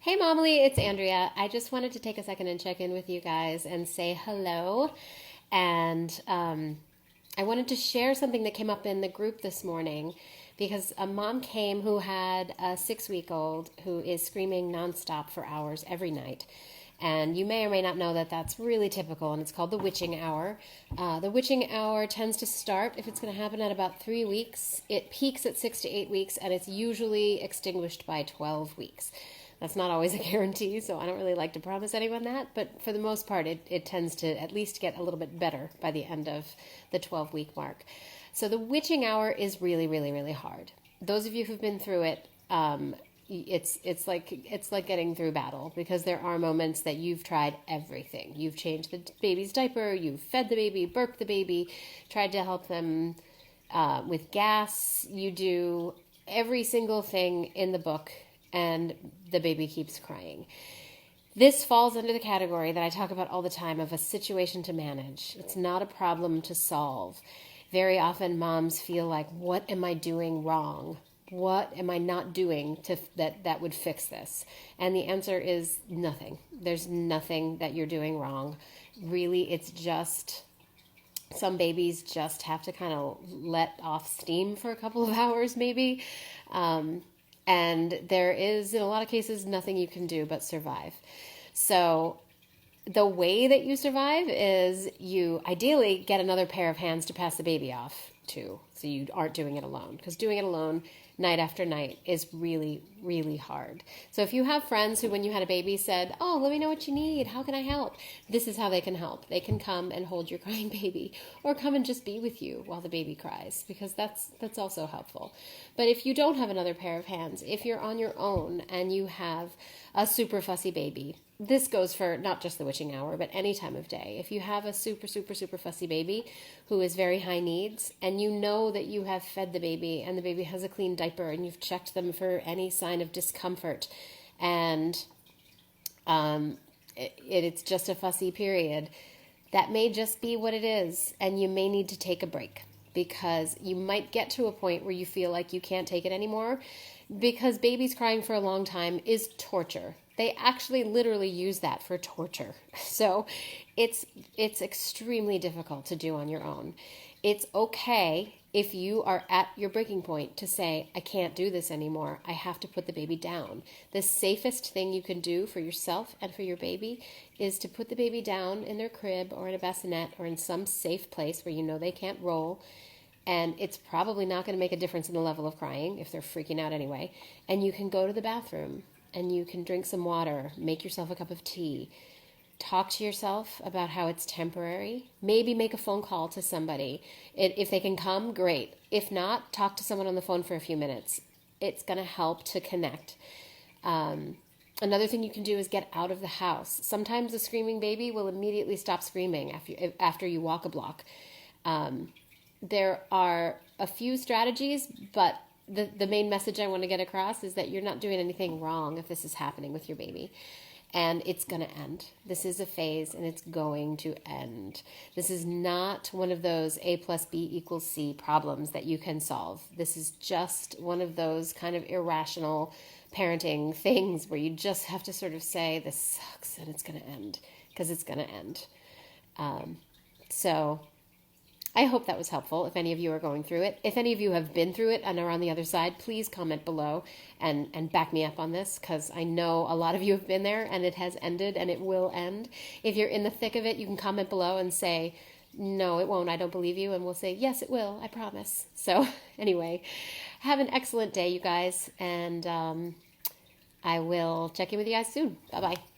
Hey, Momly, it's Andrea. I just wanted to take a second and check in with you guys and say hello. And I wanted to share something that came up in the group this morning because a mom came who had a 6 week old who is screaming nonstop for hours every night. And you may or may not know that that's really typical, and it's called the witching hour. The witching hour tends to start, if it's going to happen, at about 3 weeks. It peaks at 6 to 8 weeks, and it's usually extinguished by 12 weeks. That's not always a guarantee, so I don't really like to promise anyone that, but for the most part, it tends to at least get a little bit better by the end of the 12-week mark. So the witching hour is really, really, really hard. Those of you who've been through it, it's like getting through battle, because there are moments that you've tried everything. You've changed the baby's diaper, you've fed the baby, burped the baby, tried to help them with gas. You do every single thing in the book, and the baby keeps crying. This falls under the category that I talk about all the time of a situation to manage. It's not a problem to solve. Very often moms feel like, what am I doing wrong? What am I not doing that would fix this? And the answer is nothing. There's nothing that you're doing wrong. Really, it's just some babies just have to kind of let off steam for a couple of hours maybe. And there is, in a lot of cases, nothing you can do but survive. So the way that you survive is you ideally get another pair of hands to pass the baby off to, so you aren't doing it alone. Because doing it alone night after night is really, really hard. So if you have friends who, when you had a baby, said, oh, let me know what you need, how can I help? This is how they can help. They can come and hold your crying baby, or come and just be with you while the baby cries, because that's also helpful. But if you don't have another pair of hands, if you're on your own and you have a super fussy baby, this goes for not just the witching hour, but any time of day. If you have a super, super, super fussy baby who is very high needs, and you know that you have fed the baby and the baby has a clean diaper, and you've checked them for any sign of discomfort, and it's just a fussy period, that may just be what it is, and you may need to take a break, because you might get to a point where you feel like you can't take it anymore, because babies crying for a long time is torture. They actually literally use that for torture. So it's extremely difficult to do on your own. It's okay if you are at your breaking point to say, I can't do this anymore. I have to put the baby down. The safest thing you can do for yourself and for your baby is to put the baby down in their crib or in a bassinet or in some safe place where you know they can't roll. And it's probably not going to make a difference in the level of crying if they're freaking out anyway. And you can go to the bathroom and you can drink some water, make yourself a cup of tea, talk to yourself about how it's temporary, maybe make a phone call to somebody. If they can come, great. If not, talk to someone on the phone for a few minutes. It's going to help to connect. Another thing you can do is get out of the house. Sometimes a screaming baby will immediately stop screaming after you walk a block. There are a few strategies, but the main message I want to get across is that you're not doing anything wrong if this is happening with your baby. And it's going to end. This is a phase, and it's going to end. This is not one of those A plus B equals C problems that you can solve. This is just one of those kind of irrational parenting things where you just have to sort of say, this sucks and it's going to end, because it's going to end. So I hope that was helpful if any of you are going through it. If any of you have been through it and are on the other side, please comment below and back me up on this, because I know a lot of you have been there and it has ended and it will end. If you're in the thick of it, you can comment below and say, no, it won't, I don't believe you. And we'll say, yes, it will, I promise. So anyway, have an excellent day, you guys. And I will check in with you guys soon. Bye-bye.